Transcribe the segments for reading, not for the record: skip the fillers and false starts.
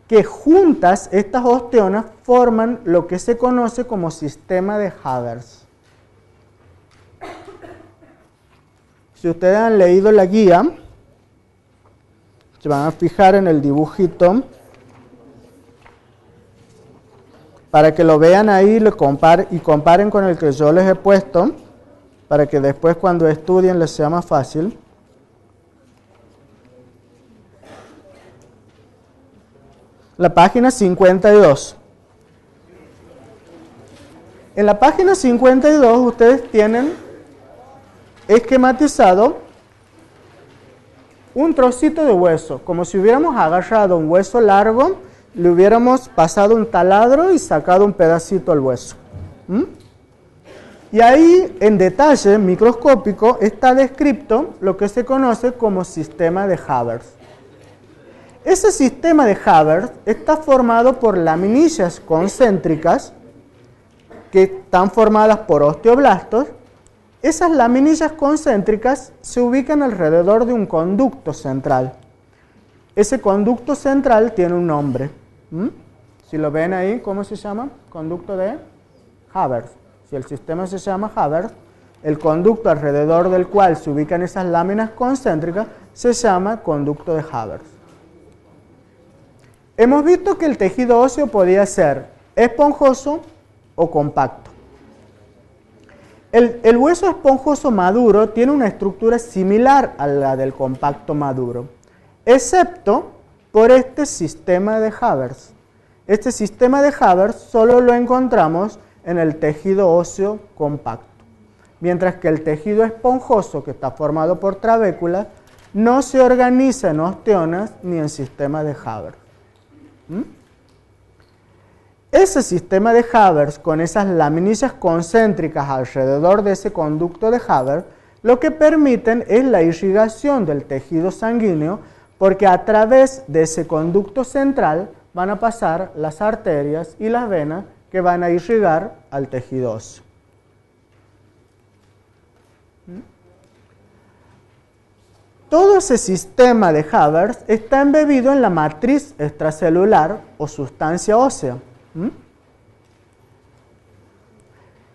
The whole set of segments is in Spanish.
que juntas estas osteonas forman lo que se conoce como sistema de Haber. Si ustedes han leído la guía, se van a fijar en el dibujito para que lo vean ahí y comparen con el que yo les he puesto, para que después cuando estudien les sea más fácil. La página 52. En la página 52 ustedes tienen esquematizado un trocito de hueso, como si hubiéramos agarrado un hueso largo, le hubiéramos pasado un taladro y sacado un pedacito al hueso. Y ahí, en detalle microscópico, está descrito lo que se conoce como sistema de Haber. Ese sistema de Haber está formado por laminillas concéntricas que están formadas por osteoblastos. Esas laminillas concéntricas se ubican alrededor de un conducto central. Ese conducto central tiene un nombre. Si lo ven ahí, ¿cómo se llama? Conducto de Haber. Si el sistema se llama Haber, el conducto alrededor del cual se ubican esas láminas concéntricas se llama conducto de Haber. Hemos visto que el tejido óseo podía ser esponjoso o compacto. El hueso esponjoso maduro tiene una estructura similar a la del compacto maduro, excepto por este sistema de Haber. Este sistema de Haber solo lo encontramos en el tejido óseo compacto, mientras que el tejido esponjoso, que está formado por trabéculas, no se organiza en osteonas ni en sistema de Haber. Ese sistema de Haber, con esas laminillas concéntricas alrededor de ese conducto de Haber, lo que permiten es la irrigación del tejido sanguíneo, porque a través de ese conducto central van a pasar las arterias y las venas que van a irrigar al tejido óseo. Todo ese sistema de Haber está embebido en la matriz extracelular o sustancia ósea,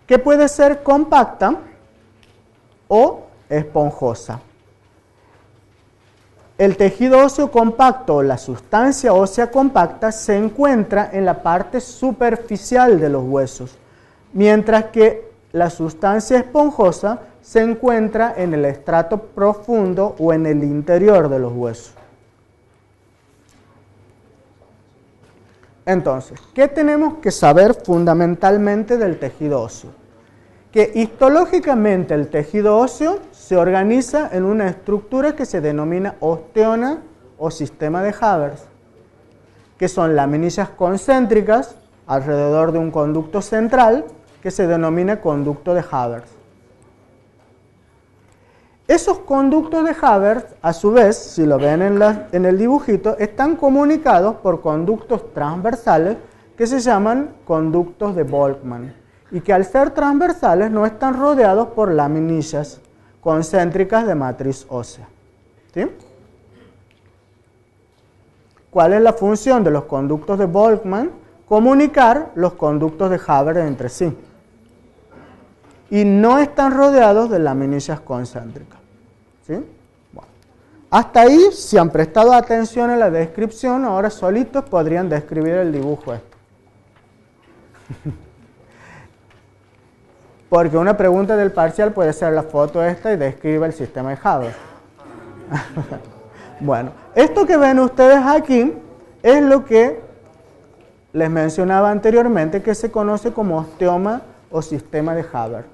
que puede ser compacta o esponjosa. El tejido óseo compacto o la sustancia ósea compacta se encuentra en la parte superficial de los huesos, mientras que la sustancia esponjosa se encuentra en el estrato profundo o en el interior de los huesos. Entonces, ¿qué tenemos que saber fundamentalmente del tejido óseo? Que histológicamente el tejido óseo se organiza en una estructura que se denomina osteona o sistema de Haber, que son laminillas concéntricas alrededor de un conducto central que se denomina conducto de Haber. Esos conductos de Haber, a su vez, si lo ven en el dibujito, están comunicados por conductos transversales que se llaman conductos de Volkmann, y que al ser transversales no están rodeados por laminillas concéntricas de matriz ósea. ¿Sí? ¿Cuál es la función de los conductos de Volkmann? Comunicar los conductos de Haber entre sí. Y no están rodeados de laminillas concéntricas. ¿Sí? Bueno. Hasta ahí, si han prestado atención a la descripción, ahora solitos podrían describir el dibujo este. Porque una pregunta del parcial puede ser la foto esta y describe el sistema de Haber. Bueno, esto que ven ustedes aquí es lo que les mencionaba anteriormente, que se conoce como osteoma o sistema de Haber.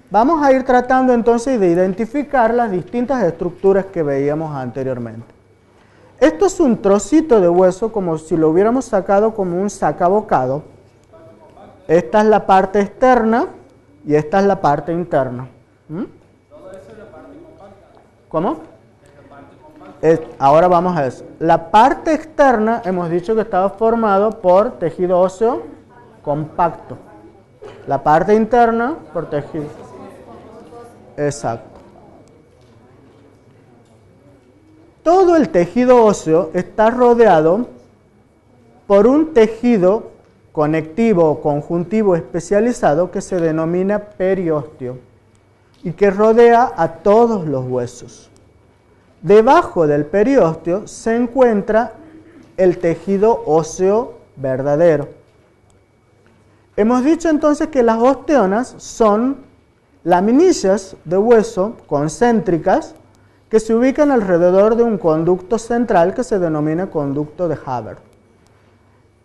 Vamos a ir tratando entonces de identificar las distintas estructuras que veíamos anteriormente. Esto es un trocito de hueso, como si lo hubiéramos sacado como un sacabocado. Esta es la parte externa y esta es la parte interna. Todo eso es la parte compacta. ¿Cómo? La parte compacta. Ahora vamos a eso. La parte externa hemos dicho que estaba formado por tejido óseo compacto. La parte interna por tejido. Exacto. Todo el tejido óseo está rodeado por un tejido conectivo o conjuntivo especializado que se denomina periósteo y que rodea a todos los huesos. Debajo del periósteo se encuentra el tejido óseo verdadero. Hemos dicho entonces que las osteonas son laminillas de hueso concéntricas que se ubican alrededor de un conducto central que se denomina conducto de Haber.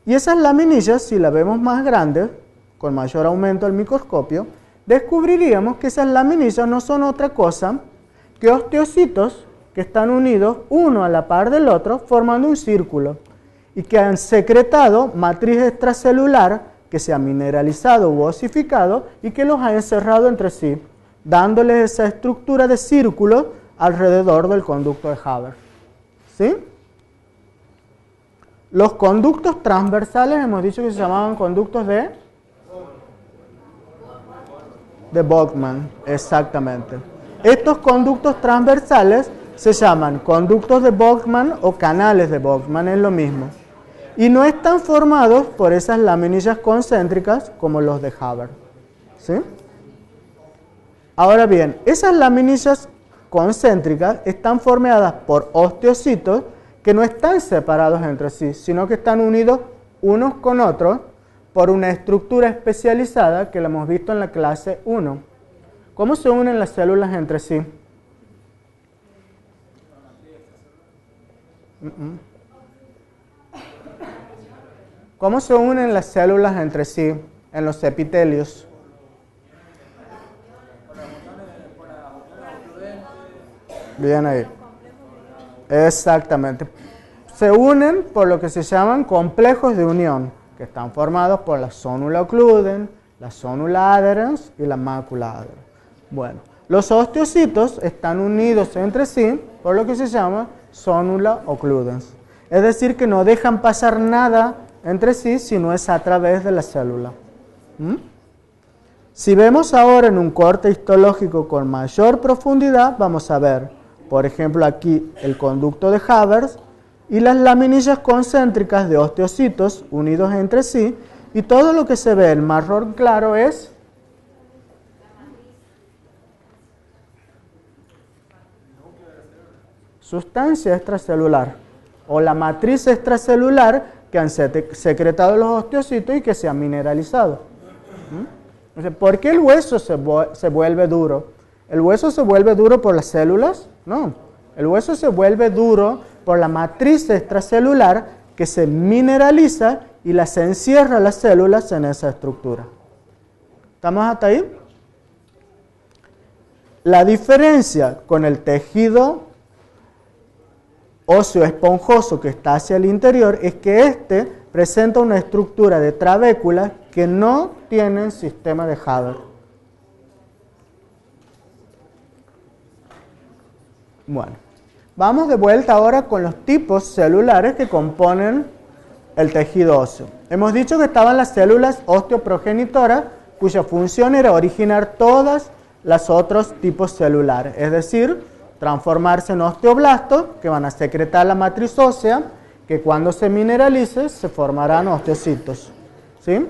Y esas laminillas, si las vemos más grandes, con mayor aumento al microscopio, descubriríamos que esas laminillas no son otra cosa que osteocitos que están unidos uno a la par del otro formando un círculo y que han secretado matriz extracelular que se ha mineralizado u osificado y que los ha encerrado entre sí, dándoles esa estructura de círculo alrededor del conducto de Haber. ¿Sí? Los conductos transversales hemos dicho que se llamaban conductos de Bogman, exactamente. Estos conductos transversales se llaman conductos de Bogman o canales de Bogman, es lo mismo. Y no están formados por esas laminillas concéntricas como los de Haber. ¿Sí? Ahora bien, esas laminillas concéntricas están formadas por osteocitos que no están separados entre sí, sino que están unidos unos con otros por una estructura especializada que la hemos visto en la clase 1. ¿Cómo se unen las células entre sí? ¿Cómo se unen las células entre sí en los epitelios? Bien ahí. Exactamente. Se unen por lo que se llaman complejos de unión, que están formados por la zónula occludens, la zónula adherens y la mácula adherens. Bueno, los osteocitos están unidos entre sí por lo que se llama zónula occludens. Es decir, que no dejan pasar nada entre sí si no es a través de la célula. Si vemos ahora en un corte histológico con mayor profundidad, vamos a ver, por ejemplo, aquí el conducto de Haber y las laminillas concéntricas de osteocitos unidos entre sí, y todo lo que se ve en marrón claro es sustancia extracelular o la matriz extracelular que han secretado los osteocitos y que se han mineralizado. Entonces, ¿por qué el hueso se vuelve duro? ¿El hueso se vuelve duro por las células? No. El hueso se vuelve duro por la matriz extracelular que se mineraliza y las encierra las células en esa estructura. ¿Estamos hasta ahí? La diferencia con el tejido óseo esponjoso que está hacia el interior es que este presenta una estructura de trabéculas que no tienen sistema de Haber. Bueno, vamos de vuelta ahora con los tipos celulares que componen el tejido óseo. Hemos dicho que estaban las células osteoprogenitoras, cuya función era originar todas las otros tipos celulares, es decir, transformarse en osteoblastos, que van a secretar la matriz ósea, que cuando se mineralice se formarán osteocitos. ¿Sí?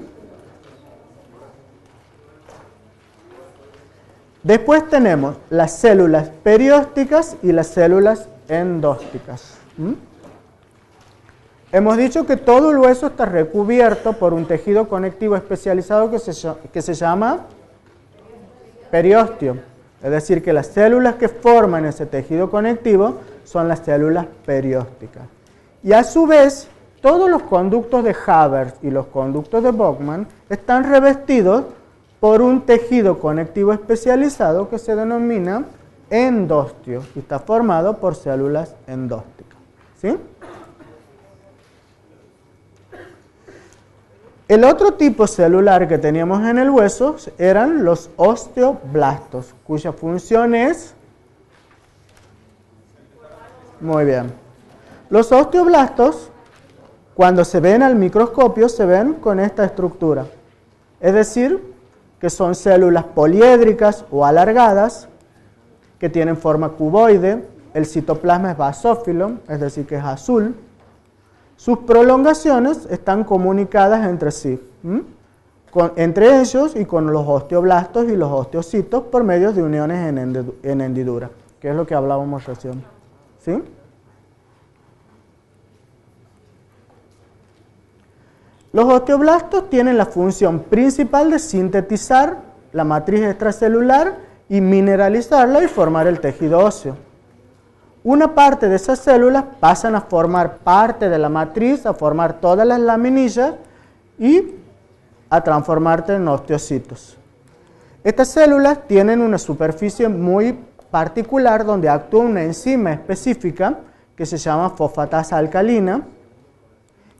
Después tenemos las células periósticas y las células endósticas. Hemos dicho que todo el hueso está recubierto por un tejido conectivo especializado que se llama periósteo. Es decir, que las células que forman ese tejido conectivo son las células periósticas. Y a su vez, todos los conductos de Haber y los conductos de Bogman están revestidos por un tejido conectivo especializado que se denomina endostio y está formado por células endósticas. ¿Sí? El otro tipo celular que teníamos en el hueso eran los osteoblastos, cuya función es... Muy bien. Los osteoblastos, cuando se ven al microscopio, se ven con esta estructura. Es decir, que son células poliédricas o alargadas, que tienen forma cuboide. El citoplasma es basófilo, es decir, que es azul. sus prolongaciones están comunicadas entre sí, entre ellos y con los osteoblastos y los osteocitos por medio de uniones en hendidura, que es lo que hablábamos recién. ¿Sí? Los osteoblastos tienen la función principal de sintetizar la matriz extracelular y mineralizarla y formar el tejido óseo. Una parte de esas células pasan a formar parte de la matriz, a formar todas las laminillas y a transformarse en osteocitos. Estas células tienen una superficie muy particular donde actúa una enzima específica que se llama fosfatasa alcalina,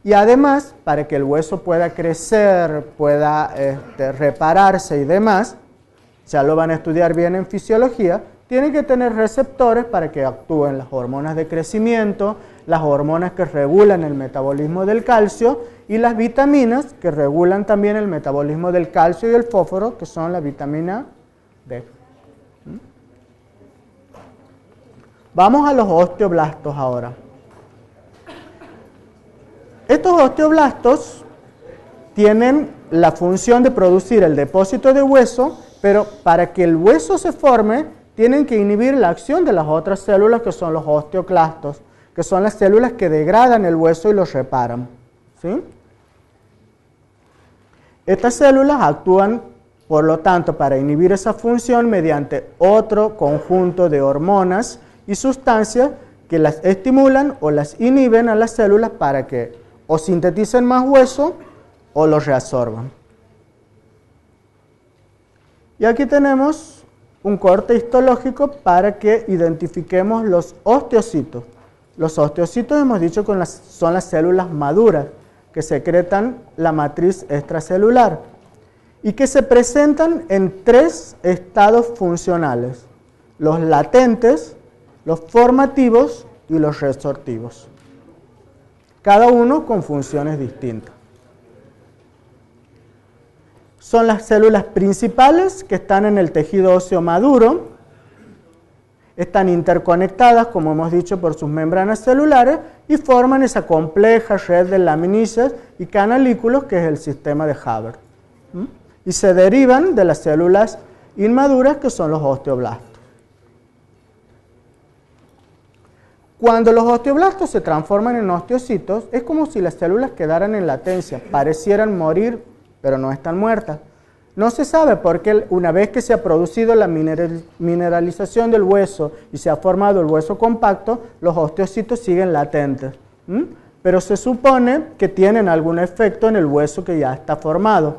y además, para que el hueso pueda crecer, pueda repararse y demás, ya lo van a estudiar bien en fisiología, tiene que tener receptores para que actúen las hormonas de crecimiento, las hormonas que regulan el metabolismo del calcio y las vitaminas que regulan también el metabolismo del calcio y el fósforo, que son la vitamina D. Vamos a los osteoblastos ahora. Estos osteoblastos tienen la función de producir el depósito de hueso, pero para que el hueso se forme, tienen que inhibir la acción de las otras células que son los osteoclastos, que son las células que degradan el hueso y lo reparan. ¿Sí? Estas células actúan, por lo tanto, para inhibir esa función mediante otro conjunto de hormonas y sustancias que las estimulan o las inhiben a las células para que o sinteticen más hueso o lo reabsorban. Y aquí tenemos un corte histológico para que identifiquemos los osteocitos. Los osteocitos hemos dicho que son las células maduras que secretan la matriz extracelular y que se presentan en 3 estados funcionales: los latentes, los formativos y los resortivos. Cada uno con funciones distintas. Son las células principales que están en el tejido óseo maduro, están interconectadas, como hemos dicho, por sus membranas celulares y forman esa compleja red de laminillas y canalículos que es el sistema de Haber. Y se derivan de las células inmaduras que son los osteoblastos. Cuando los osteoblastos se transforman en osteocitos, es como si las células quedaran en latencia, parecieran morir, pero no están muertas. No se sabe por qué una vez que se ha producido la mineralización del hueso y se ha formado el hueso compacto, los osteocitos siguen latentes. Pero se supone que tienen algún efecto en el hueso que ya está formado.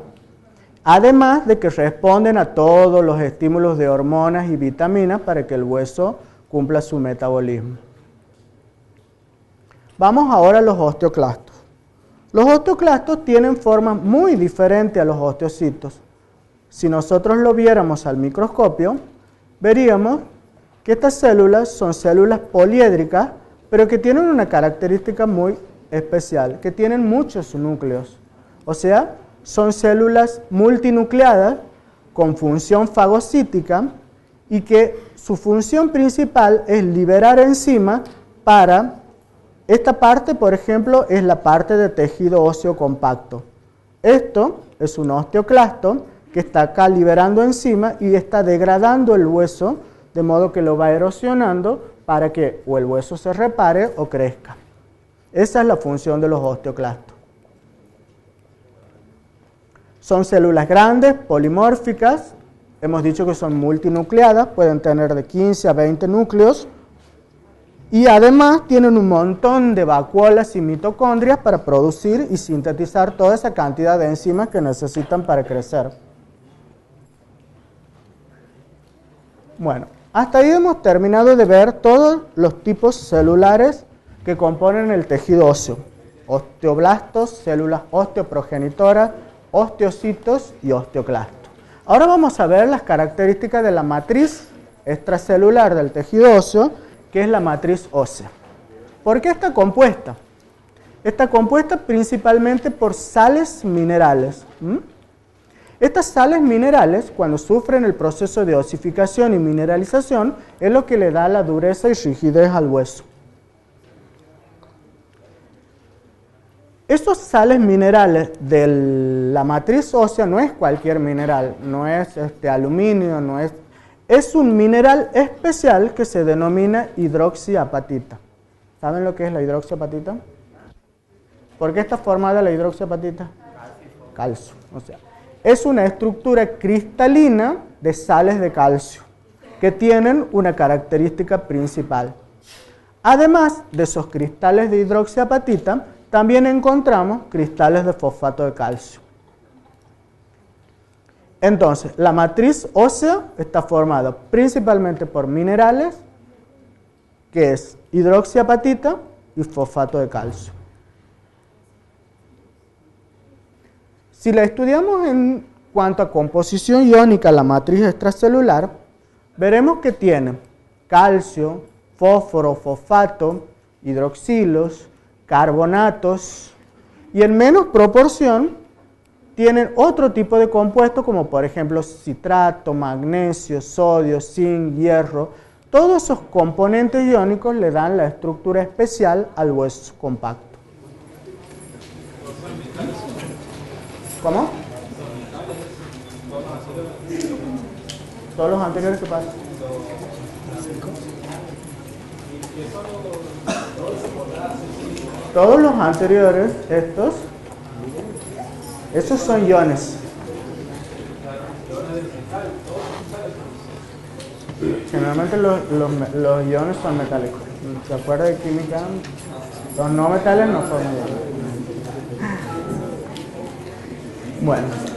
Además de que responden a todos los estímulos de hormonas y vitaminas para que el hueso cumpla su metabolismo. Vamos ahora a los osteoclastos. Los osteoclastos tienen formas muy diferentes a los osteocitos. Si nosotros lo viéramos al microscopio, veríamos que estas células son células poliédricas, pero que tienen una característica muy especial, que tienen muchos núcleos. O sea, son células multinucleadas con función fagocítica y que su función principal es liberar enzimas para... Esta parte, por ejemplo, es la parte de tejido óseo compacto. Esto es un osteoclasto que está acá liberando enzimas y está degradando el hueso, de modo que lo va erosionando para que o el hueso se repare o crezca. Esa es la función de los osteoclastos. Son células grandes, polimórficas, hemos dicho que son multinucleadas, pueden tener de 15 a 20 núcleos, y además tienen un montón de vacuolas y mitocondrias para producir y sintetizar toda esa cantidad de enzimas que necesitan para crecer. Bueno, hasta ahí hemos terminado de ver todos los tipos celulares que componen el tejido óseo. Osteoblastos, células osteoprogenitoras, osteocitos y osteoclastos. Ahora vamos a ver las características de la matriz extracelular del tejido óseo, que es la matriz ósea. ¿Por qué está compuesta? Está compuesta principalmente por sales minerales. Estas sales minerales, cuando sufren el proceso de osificación y mineralización, es lo que le da la dureza y rigidez al hueso. Esos sales minerales de la matriz ósea no es cualquier mineral, no es aluminio, no es... Es un mineral especial que se denomina hidroxiapatita. ¿Saben lo que es la hidroxiapatita? ¿Por qué está formada la hidroxiapatita? Calcio. O sea, es una estructura cristalina de sales de calcio que tienen una característica principal. Además de esos cristales de hidroxiapatita, también encontramos cristales de fosfato de calcio. Entonces, la matriz ósea está formada principalmente por minerales, que es hidroxiapatita y fosfato de calcio. Si la estudiamos en cuanto a composición iónica, la matriz extracelular, veremos que tiene calcio, fósforo, fosfato, hidroxilos, carbonatos y en menos proporción tienen otro tipo de compuestos como por ejemplo citrato, magnesio, sodio, zinc, hierro. Todos esos componentes iónicos le dan la estructura especial al hueso compacto. ¿Cómo? Todos los anteriores que pasan. Todos los anteriores, esos son iones. Generalmente los iones son metálicos. ¿Se acuerda de química? Los no metales no forman iones. Bueno.